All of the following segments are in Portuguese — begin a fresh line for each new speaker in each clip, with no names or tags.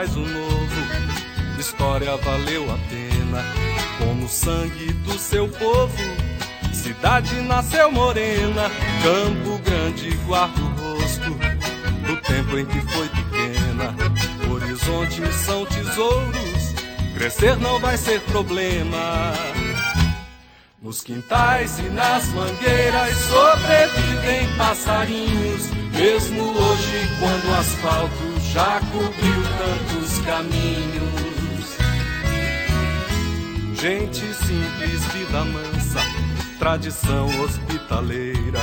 traz o novo. História valeu a pena, como o sangue do seu povo. Cidade nasceu morena, Campo Grande guarda o rosto do tempo em que foi pequena. Horizontes são tesouros, crescer não vai ser problema. Nos quintais e nas mangueiras sobrevivem passarinhos, mesmo hoje quando o asfalto já cobriu tantos caminhos. Gente simples, vida mansa, tradição hospitaleira.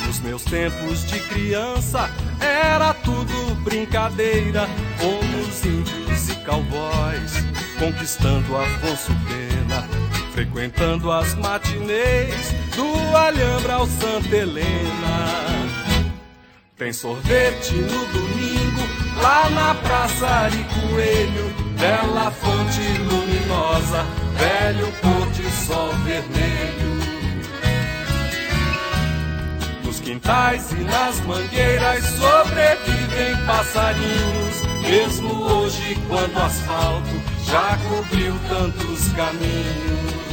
Nos meus tempos de criança era tudo brincadeira, como os índios e cowboys conquistando Afonso Pena, frequentando as matinês do Alhambra ao Santa Helena. Tem sorvete no domingo lá na Praça Ari Coelho, bela fonte luminosa, velho pôr de sol vermelho. Nos quintais e nas mangueiras sobrevivem passarinhos, mesmo hoje quando o asfalto já cobriu tantos caminhos.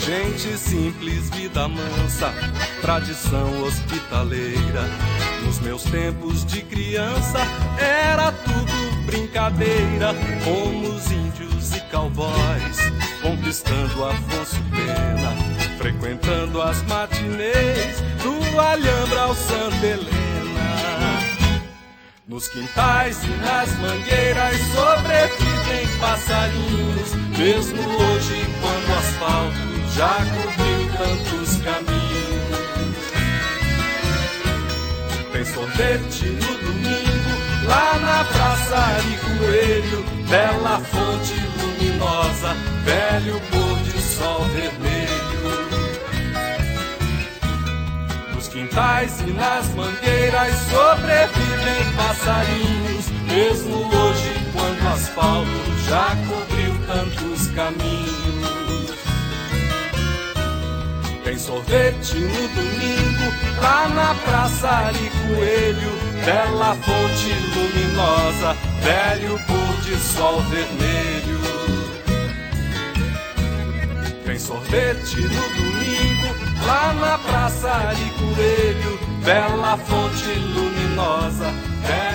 Gente simples, vida mansa, tradição hospitaleira. Nos meus tempos de criança era tudo brincadeira, como os índios e cowboys conquistando Afonso Pena, frequentando as matinês do Alhambra ao Santa Helena. Nos quintais e nas mangueiras sobrevivem passarinhos, mesmo hoje quando o asfalto já cobriu tantos caminhos. Tem sorvete no domingo lá na Praça Ari Coelho, bela fonte luminosa, velho pôr de sol vermelho. Nos quintais e nas mangueiras sobrevivem passarinhos, mesmo hoje quando o asfalto já cobriu tantos caminhos. Tem sorvete no domingo lá na Praça Ari Coelho, bela fonte luminosa, velho pôr de sol vermelho. Tem sorvete no domingo lá na Praça Ari Coelho, bela fonte luminosa, velho